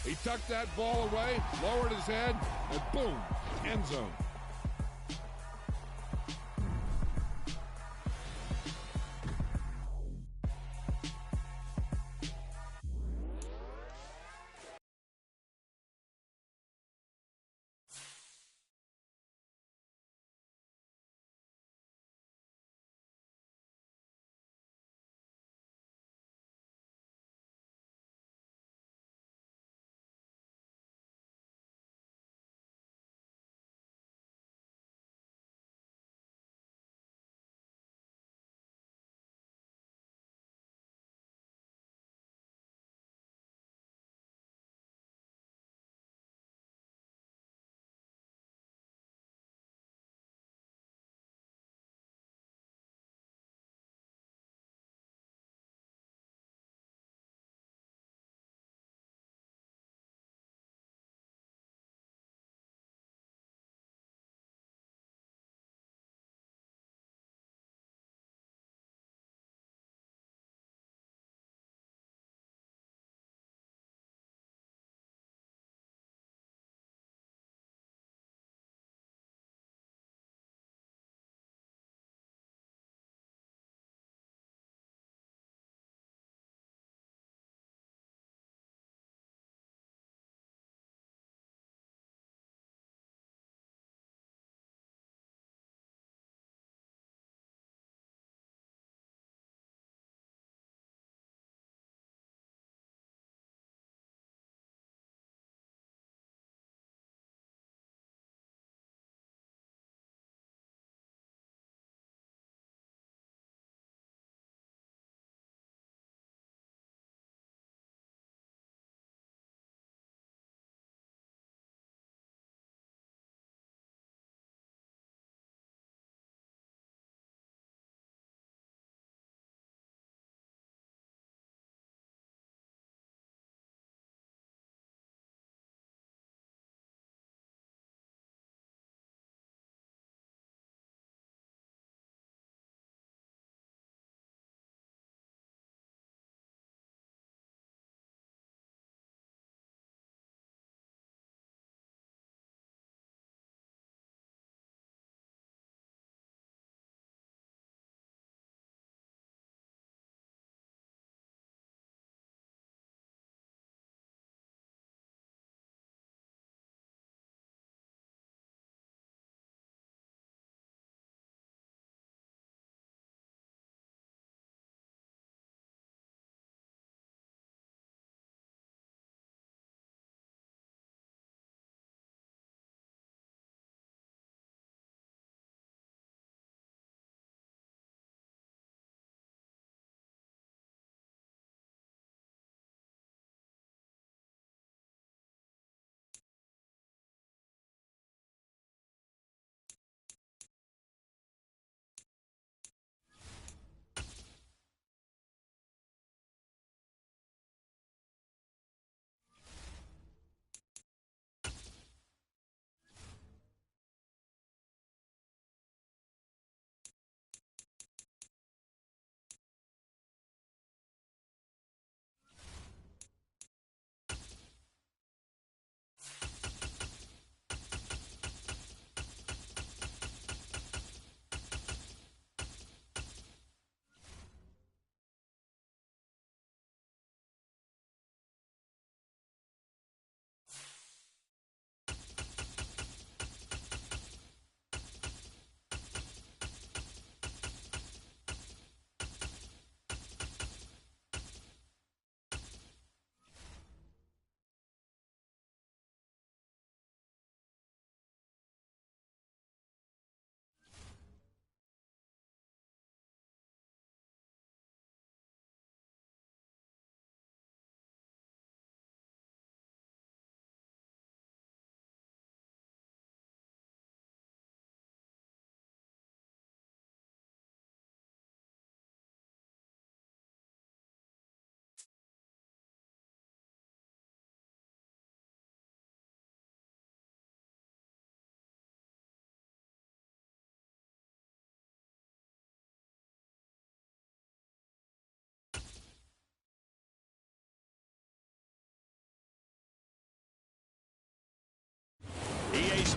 He tucked that ball away, lowered his head, and boom, end zone.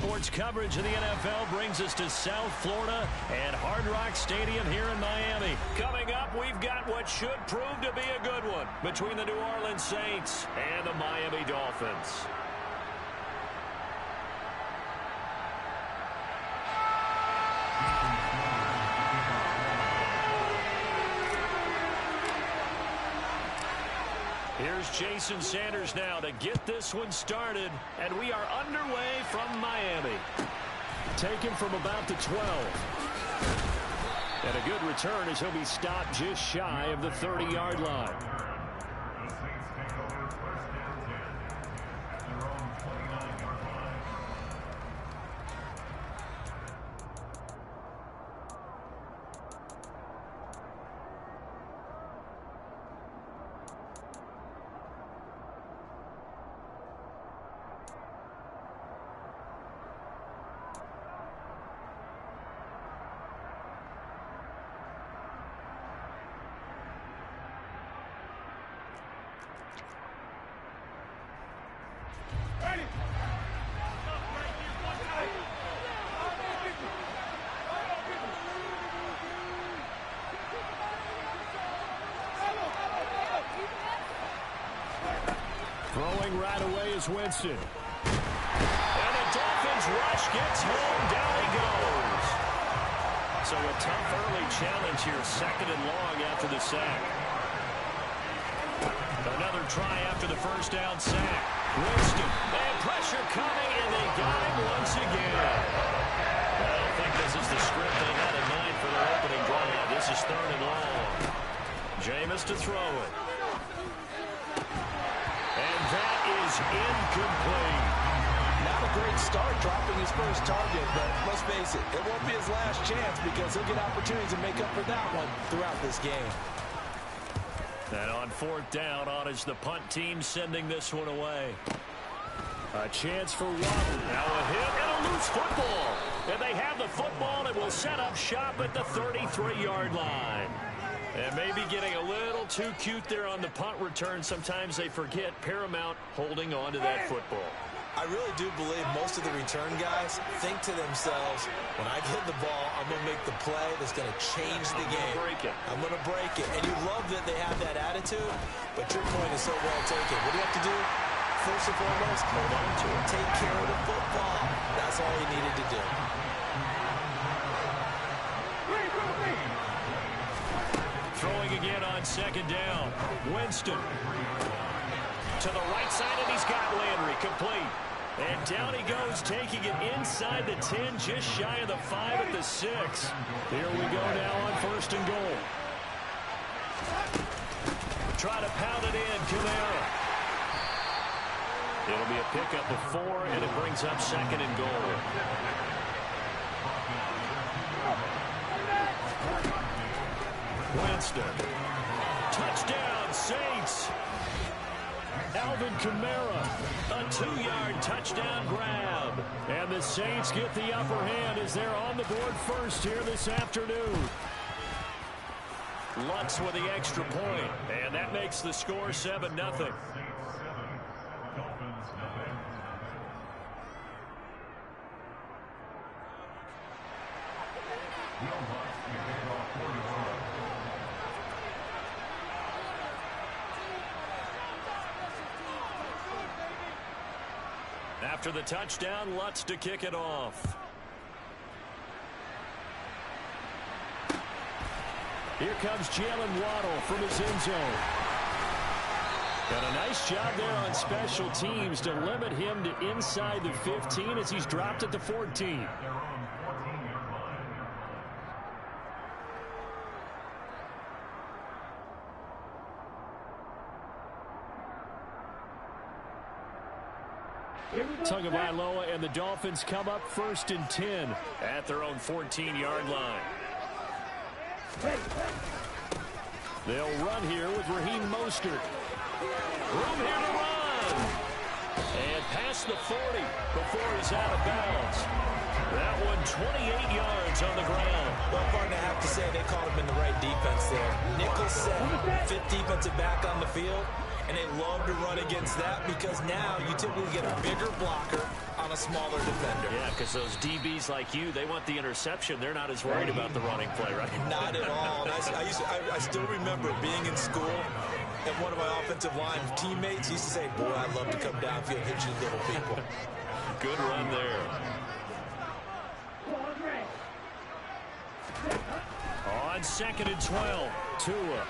Sports coverage of the NFL brings us to South Florida and Hard Rock Stadium here in Miami. Coming up, we've got what should prove to be a good one between the New Orleans Saints and the Miami Dolphins. Here's Jason Sanders now to get this one started, and we are underway from Miami. Taken from about the 12. And a good return as he'll be stopped just shy of the 30-yard line. Throwing right away is Winston. And the Dolphins rush gets home. Down he goes. So a tough early challenge here. 2nd and long after the sack. Another try after the first down sack. Winston. And pressure coming, and they got him once again. I don't think this is the script they had in mind for their opening drive. This is 3rd and long. Jameis to throw it. That is incomplete. Not a great start dropping his first target, but let's face it, it won't be his last chance because he'll get opportunities to make up for that one throughout this game. And on 4th down, on is the punt team sending this one away. A chance for Waddle. Now a hit and a loose football. And they have the football and will set up shop at the 33-yard line. And maybe getting a little too cute there on the punt return. Sometimes they forget paramount holding on to that football. I really do believe most of the return guys think to themselves, when I get the ball, I'm going to make the play that's going to change the game. I'm going to break it. And you love that they have that attitude, but your point is so well taken. What do you have to do? First and foremost, hold on to it. Take care of the football. That's all you needed to do. Throwing again on 2nd down. Winston to the right side, and he's got Landry complete. And down he goes, taking it inside the 10, just shy of the 5 at the 6. Here we go now on 1st and goal. Try to pound it in, Kamara. It'll be a pickup of 4, and it brings up 2nd and goal. Winston. Touchdown, Saints. Alvin Kamara, a 2-yard touchdown grab. And the Saints get the upper hand as they're on the board first here this afternoon. Lutz with the extra point, and that makes the score 7-0. After the touchdown, Lutz to kick it off. Here comes Jalen Waddle from his end zone. And a nice job there on special teams to limit him to inside the 15 as he's dropped at the 14. Tagovailoa and the Dolphins come up 1st and 10 at their own 14-yard line. They'll run here with Raheem Mostert. Room here to run. And past the 40 before he's out of bounds. That one 28 yards on the ground. Well, partner, I have to say they called him in the right defense there. Nickel set, 5th defensive back on the field. and they love to run against that because now you typically get a bigger blocker on a smaller defender. Yeah, because those DBs like you, they want the interception. They're not as worried about the running play, right? Not at all. And I still remember being in school, and one of my offensive line teammates used to say, boy, I'd love to come downfield and hit you little people. Good run there. On 2nd and 12, Tua.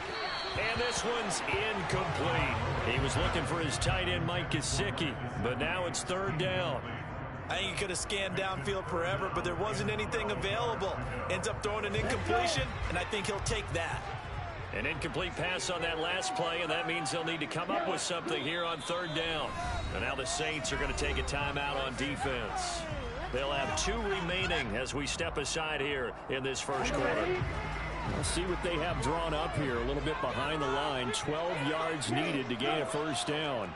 And this one's incomplete. He was looking for his tight end, Mike Gesicki, but now it's 3rd down. I think he could have scanned downfield forever, but there wasn't anything available. Ends up throwing an incompletion, and I think he'll take that. An incomplete pass on that last play, and that means they'll need to come up with something here on 3rd down. And now the Saints are going to take a timeout on defense. They'll have 2 remaining as we step aside here in this first quarter. Let's see what they have drawn up here. A little bit behind the line. 12 yards needed to gain a 1st down.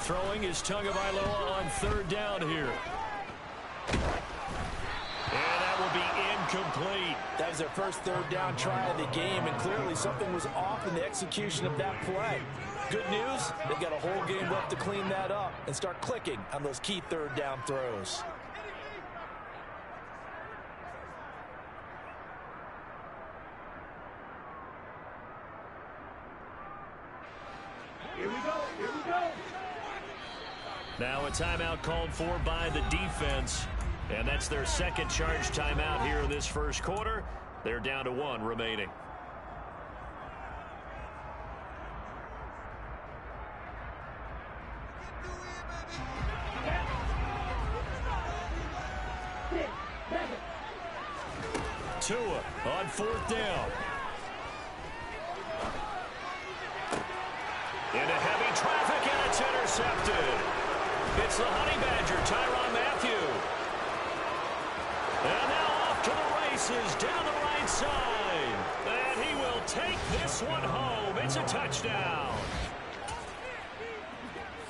Throwing is Tagovailoa on 3rd down here. And that will be incomplete. That was their first 3rd down try of the game, and clearly something was off in the execution of that play. Good news, they've got a whole game left to clean that up and start clicking on those key 3rd down throws. Here we go. Now a timeout called for by the defense. And that's their 2nd charge timeout here in this first quarter. They're down to 1 remaining. Tua on 4th down. Into heavy traffic, and it's intercepted. It's the Honey Badger, Tyrann Mathieu. And now off to the races, down the right side. And he will take this one home. It's a touchdown.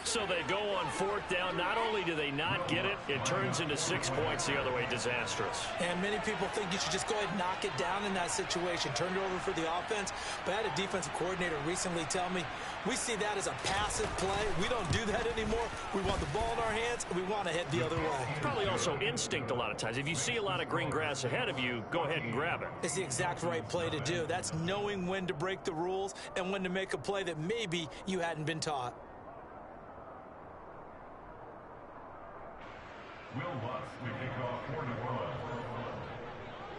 So they go on 4th down. Not only do they not get it, it turns into 6 points the other way. Disastrous. And many people think you should just go ahead and knock it down in that situation. Turn it over for the offense. But I had a defensive coordinator recently tell me, we see that as a passive play. We don't do that anymore. We want the ball in our hands, and we want to head the other way. Probably also instinct a lot of times. If you see a lot of green grass ahead of you, go ahead and grab it. It's the exact right play to do. That's knowing when to break the rules and when to make a play that maybe you hadn't been taught.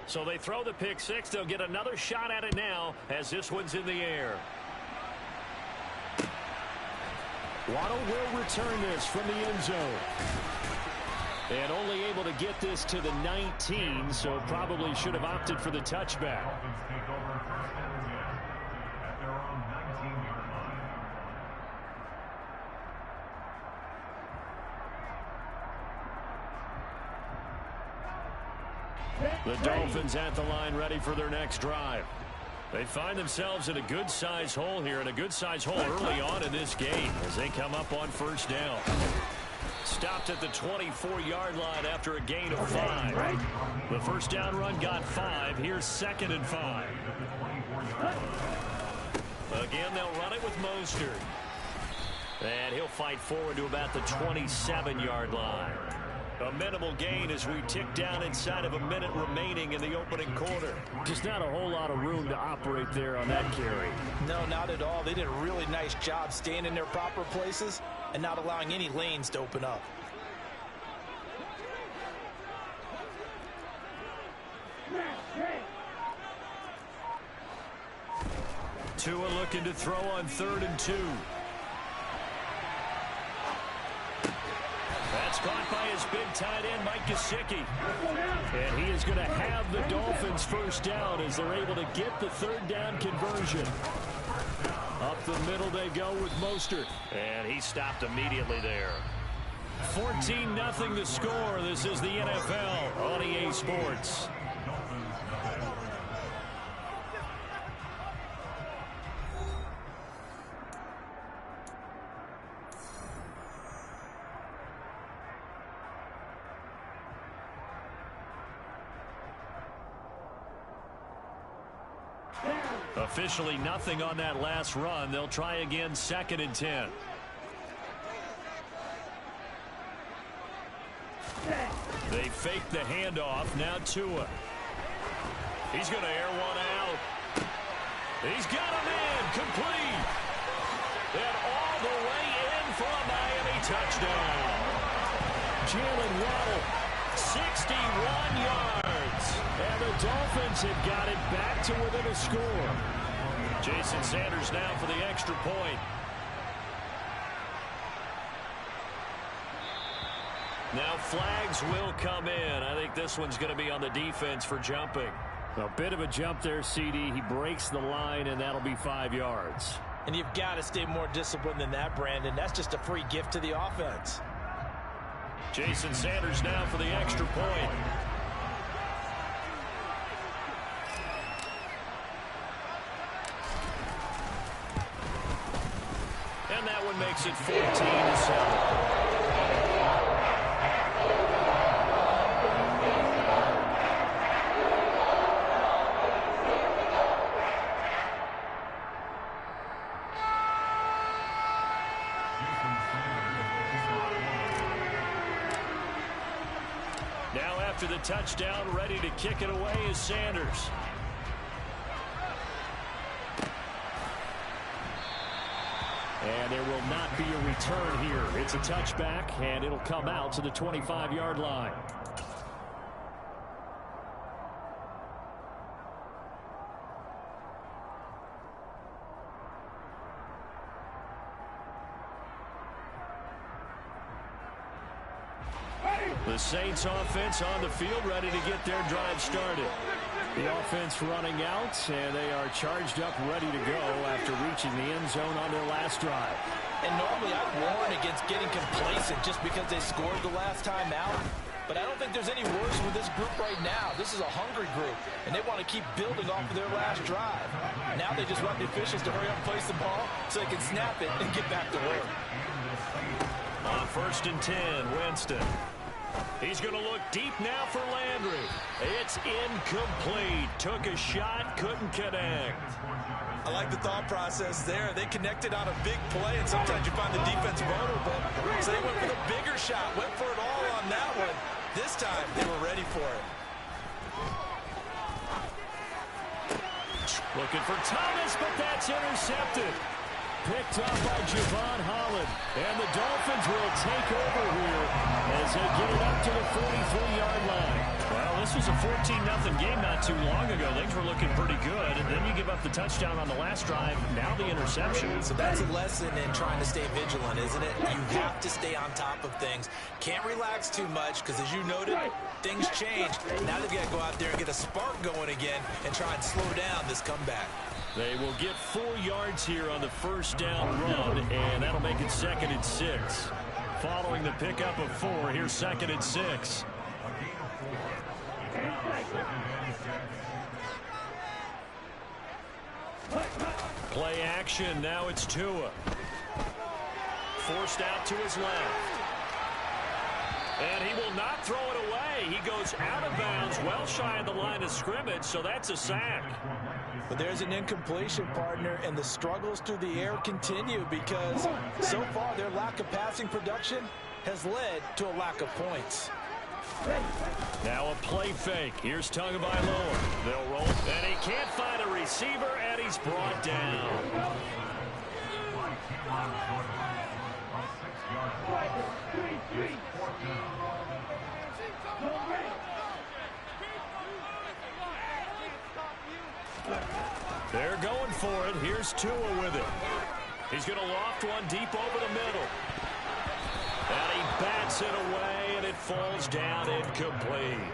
So they throw the pick 6. They'll get another shot at it now as this one's in the air. Waddle will return this from the end zone. And only able to get this to the 19, so probably should have opted for the touchback. The Dolphins at the line ready for their next drive. They find themselves in a good-sized hole here, and a good-sized hole early on in this game as they come up on 1st down. Stopped at the 24-yard line after a gain of 5. The 1st down run got 5. Here's 2nd and 5. Again, they'll run it with Mostert. And he'll fight forward to about the 27-yard line. A minimal gain as we tick down inside of a minute remaining in the opening quarter. Just not a whole lot of room to operate there on that carry. No, not at all. They did a really nice job staying in their proper places and not allowing any lanes to open up. Tua looking to throw on 3rd and 2. That's caught by his big tight end, Mike Gesicki. And he is going to have the Dolphins 1st down as they're able to get the 3rd down conversion. Up the middle they go with Mostert. And he stopped immediately there. 14-0 the score. This is the NFL on EA Sports. Officially nothing on that last run. They'll try again, 2nd and 10. They fake the handoff. Now Tua. He's going to air one out. He's got him in. Complete. And all the way in for a Miami touchdown. Jalen Waddle, 61 yards. And the Dolphins have got it back to within a score. Jason Sanders now for the extra point. Now flags will come in. I think this one's going to be on the defense for jumping. A bit of a jump there, CD. He breaks the line, and that'll be 5 yards. And you've got to stay more disciplined than that, Brandon. That's just a free gift to the offense. Jason Sanders now for the extra point. And that one makes it 14-7. Now after the touchdown, ready to kick it away is Sanders. And there will not be a return here. It's a touchback, and it'll come out to the 25-yard line. The Saints offense on the field, ready to get their drive started. The offense running out, and they are charged up, ready to go after reaching the end zone on their last drive. And normally I'd warn against getting complacent just because they scored the last time out. But I don't think there's any worse with this group right now. This is a hungry group, and they want to keep building off of their last drive. Now they just want the officials to hurry up and place the ball so they can snap it and get back to work. On 1st and 10, Winston. He's going to look deep now for Landry. It's incomplete. Took a shot, couldn't connect. I like the thought process there. They connected on a big play, and sometimes you find the defense vulnerable. So they went for the bigger shot, went for it all on that one. This time, they were ready for it. Looking for Thomas, but that's intercepted. Picked up by Javon Holland. And the Dolphins will take over here as they get it up to the 43-yard line. Well, this was a 14-0 game not too long ago. Things were looking pretty good. And then you give up the touchdown on the last drive. Now the interception. So that's a lesson in trying to stay vigilant, isn't it? You have to stay on top of things. Can't relax too much because, as you noted, things change. Now they've got to go out there and get a spark going again and try and slow down this comeback. They will get 4 yards here on the first down run, and that'll make it 2nd and 6. Following the pickup of 4, here's 2nd and 6. Play action, now it's Tua. Forced out to his left. And he will not throw it away. He goes out of bounds, well shy of the line of scrimmage, so that's a sack. But there's an incompletion, partner, and the struggles through the air continue because so far their lack of passing production has led to a lack of points. Now a play fake. Here's Tagovailoa. They'll roll, and he can't find a receiver, and he's brought down. They're going for it. Here's Tua with it. He's going to loft one deep over the middle. And he bats it away, and it falls down incomplete.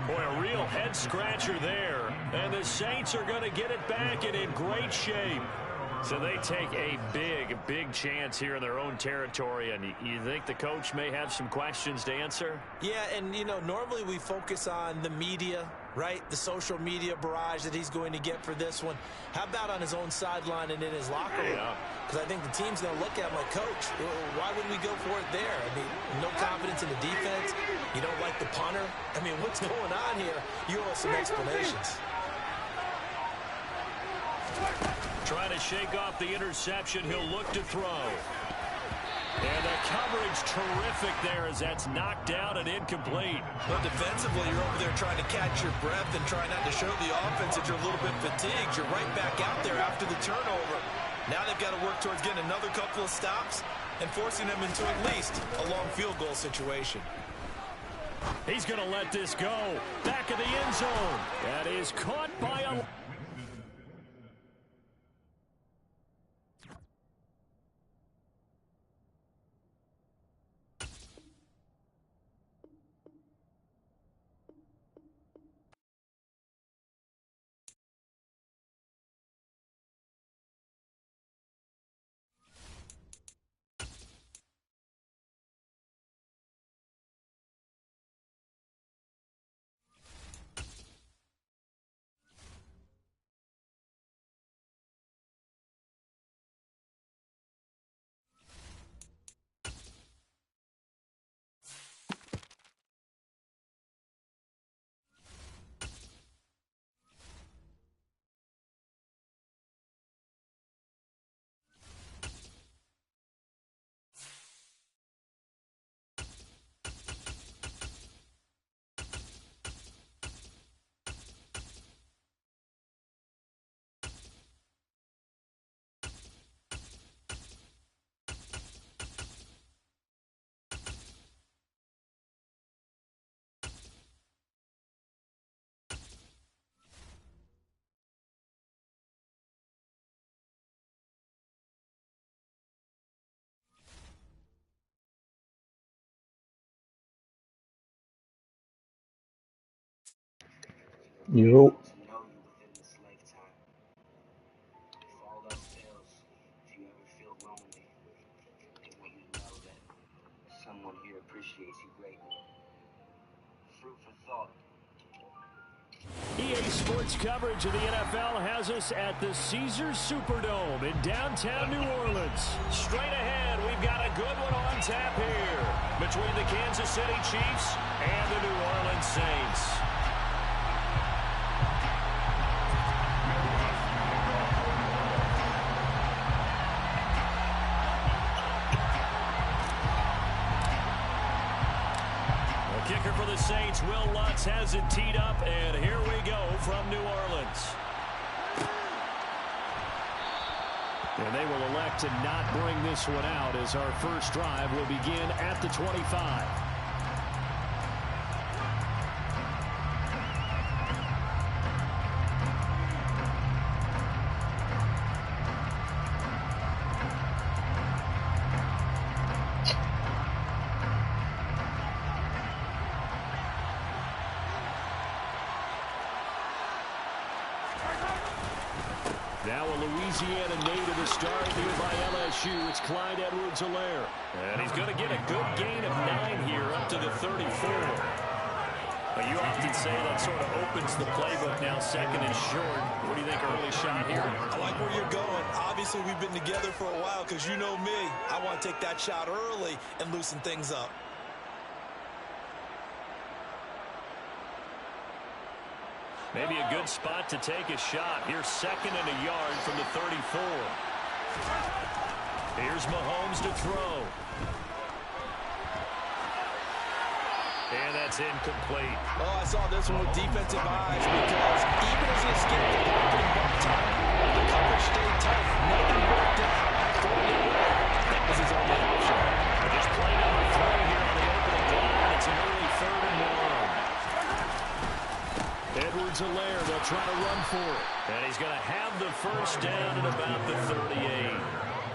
Boy, a real head-scratcher there. And the Saints are going to get it back and in great shape. So they take a big chance here in their own territory. And you think the coach may have some questions to answer? Yeah, and, you know, normally we focus on the media, right? The social media barrage that he's going to get for this one. How about on his own sideline and in his locker room? Because I think the team's going to look at him like, Coach, why would we go for it there? I mean, no confidence in the defense. You don't like the punter. I mean, what's going on here? You owe us some explanations. shake off the interception. He'll look to throw. And the coverage terrific there as that's knocked out and incomplete. But defensively, you're over there trying to catch your breath and try not to show the offense that you're a little bit fatigued. You're right back out there after the turnover. Now they've got to work towards getting another couple of stops and forcing them into at least a long field goal situation. He's going to let this go. Back of the end zone. That is caught by a... Yo, EA Sports coverage of the NFL has us at the Caesars Superdome in downtown New Orleans. Straight ahead, we've got a good one on tap here between the Kansas City Chiefs and the New Orleans Saints. Kicker for the Saints, Will Lutz has it teed up, and here we go from New Orleans. And they will elect to not bring this one out as our first drive will begin at the 25. Now a Louisiana native to start here by LSU. It's Clyde Edwards-Helaire. And he's going to get a good gain of 9 here up to the 34. But you often say that sort of opens the playbook now, second and short. What do you think, early shot here? I like where you're going. Obviously, we've been together for a while because you know me. I want to take that shot early and loosen things up. Maybe a good spot to take a shot. Here's second and a yard from the 34. Here's Mahomes to throw. And that's incomplete. Oh, I saw this one with defensive eyes because even as he escaped the pocket and bumped time, the coverage stayed tight. Nothing worked out. That was his only option. Just play number 3 here on the opening drive. It's an early 3rd and 1. Edwards-Helaire, they'll try to run for it. And he's going to have the first down at about the 38.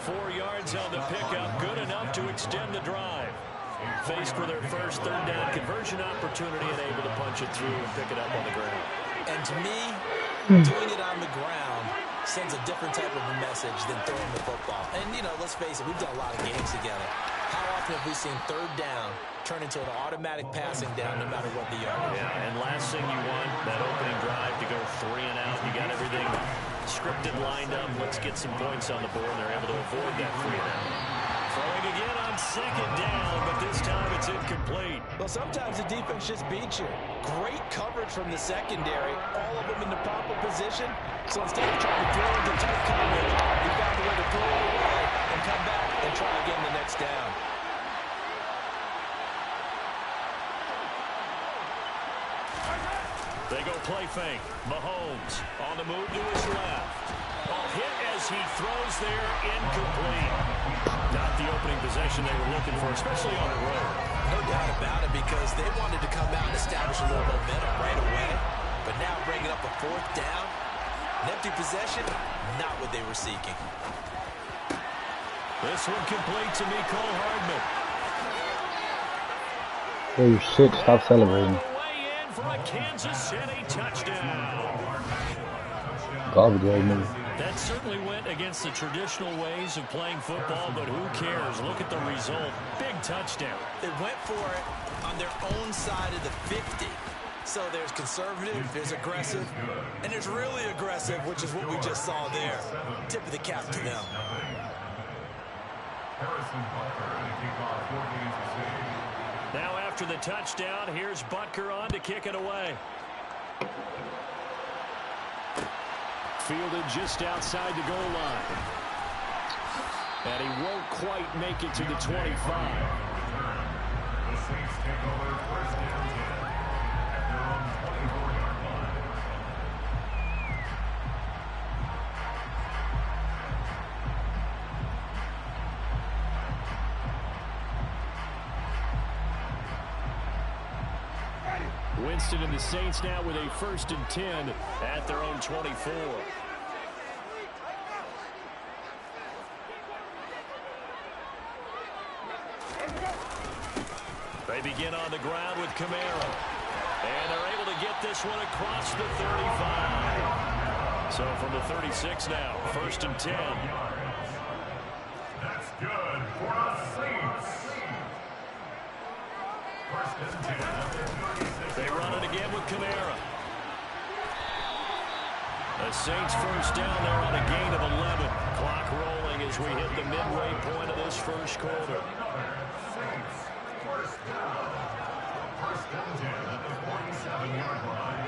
4 yards on the pickup, good enough to extend the drive. Faced for their first 3rd down conversion opportunity and able to punch it through and pick it up on the ground. And to me, doing it on the ground sends a different type of a message than throwing the football. And, you know, let's face it, we've done a lot of games together. How often have we seen 3rd down turn into an automatic passing down no matter what the yard is? Yeah, and last thing you want, that opening drive to go 3 and out. You got everything scripted, lined up. Let's get some points on the board. They're able to avoid that 3 and out. Throwing again on 2nd down, but this time it's incomplete. Well, sometimes the defense just beats you. Great coverage from the secondary. All of them in the proper position. So instead of trying to throw into tight coverage, the Play fake. Mahomes on the move to his left. Hit as he throws there, incomplete. Not the opening possession they were looking for, especially on the road. No doubt about it, because they wanted to come out and establish a little momentum right away. But now bringing up a 4th down, an empty possession, not what they were seeking. This one complete to Mecole Hardman. Oh shit, stop celebrating. Way in for a Kansas City touchdown. Garbage right move. That certainly went against the traditional ways of playing football, but who cares? Look at the result. Big touchdown. They went for it on their own side of the 50. So there's conservative, there's aggressive, and there's really aggressive, which is what we just saw there. Tip of the cap to them. Now after the touchdown, here's Butker on to kick it away. Fielded just outside the goal line. And he won't quite make it to the 25. The Saints take over 1st and 10 at their own 24-yard line. Winston and the Saints now with a 1st and 10 at their own 24. They begin on the ground with Kamara. And they're able to get this one across the 35. So from the 36 now, 1st and 10. That's good for the Saints. 1st and 10 at their 36. They run it again with Kamara. The Saints 1st down there on a gain of 11. Clock rolling as we hit the midway point of this 1st quarter. Saints 1st down. 1st and 10 at the 47-yard line.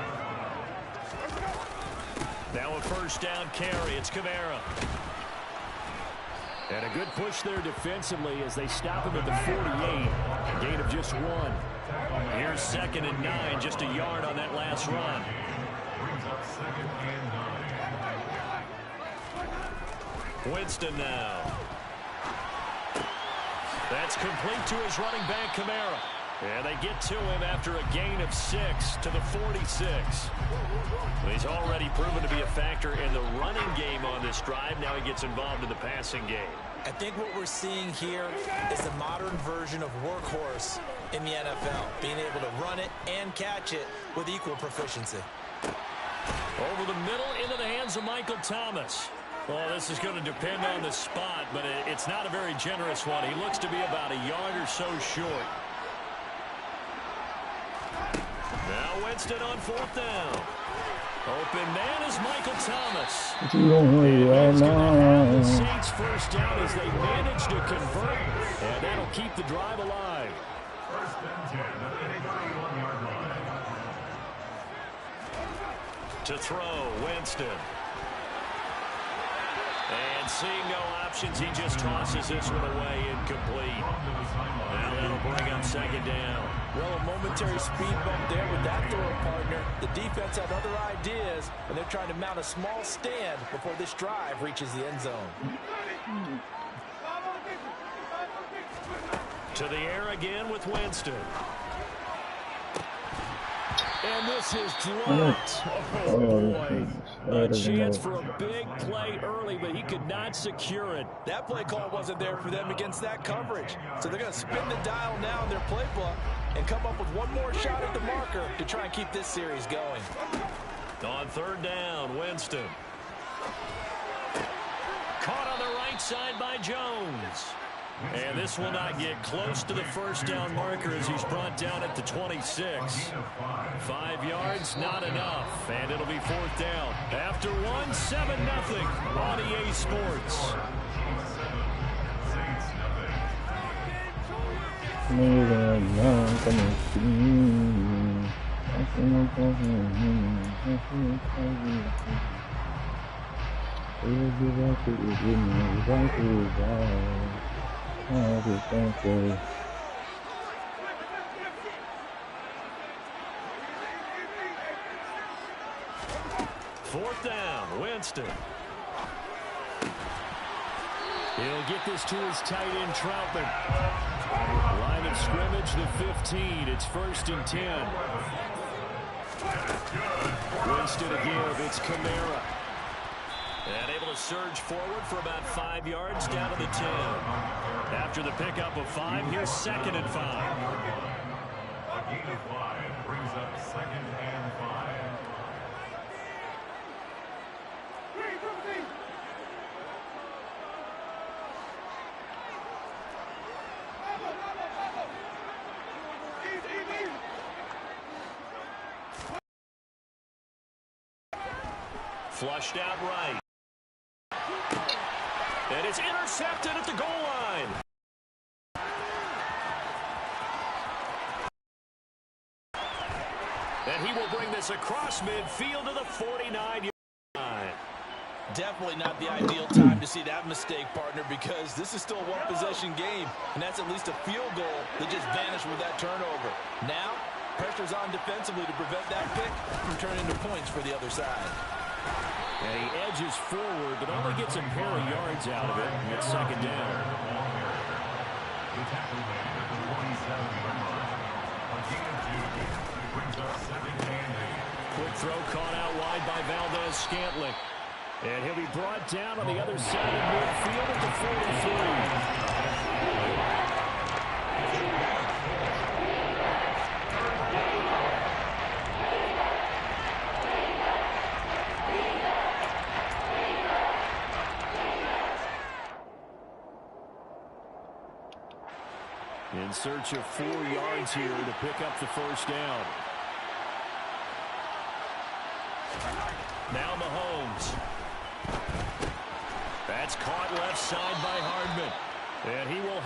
Now a 1st down carry. It's Kamara. And a good push there defensively as they stop him at the 48. A gain of just 1. Here's 2nd and 9, just a yard on that last run. Brings up 2nd and 9. Winston now. That's complete to his running back, Kamara. And they get to him after a gain of 6 to the 46. He's already proven to be a factor in the running game on this drive. Now he gets involved in the passing game. I think what we're seeing here is the modern version of workhorse in the NFL, being able to run it and catch it with equal proficiency. Over the middle into the hands of Michael Thomas. Well, this is going to depend on the spot, but it's not a very generous one. He looks to be about a yard or so short. Now Winston on 4th down. Open man is Michael Thomas. What you doing right now? The Saints 1st down as they manage to convert, and that'll keep the drive alive. 1st and 10 at the 31-yard line. To throw, Winston. And seeing no options, he just tosses this one away, incomplete. Now that'll bring up 2nd down. Well, a momentary speed bump there with that throw partner. The defense had other ideas, and they're trying to mount a small stand before this drive reaches the end zone. To the air again with Winston. And this is dropped. Oh, boy. A chance for a big play early, but he could not secure it. That play call wasn't there for them against that coverage. So they're going to spin the dial now in their playbook and come up with one more shot at the marker to try and keep this series going. On 3rd down, Winston. Caught on the right side by Jones. And this will not get close to the 1st down marker as he's brought down at the 26. 5 yards, not enough. And it'll be 4th down. After 1, 7-0 on EA Sports. 4th down, Winston. He'll get this to his tight end, Troutman. Line of scrimmage, the 15. It's 1st and 10. Winston to give. It's Kamara. And able to surge forward for about 5 yards down to the 10. After the pickup of 5, here's 2nd and 5. A gain of 5 brings up 2nd and 5. Flushed out right. And it's intercepted at the goal line. And he will bring this across midfield to the 49-yard line. Definitely not the ideal time to see that mistake, partner, because this is still a one-possession game, and that's at least a field goal that just vanished with that turnover. Now, pressure's on defensively to prevent that pick from turning into points for the other side. And he edges forward, but only gets a pair of yards out of it. And it's 2nd down. The tackle man at the 47-yard line. A gain of 2 brings up 2nd and 8. Quick throw caught out wide by Valdez-Scantling. And he'll be brought down on the other side of midfield at the 43. In search of 4 yards here to pick up the 1st down. Now Mahomes. That's caught left side by Hardman. And he will have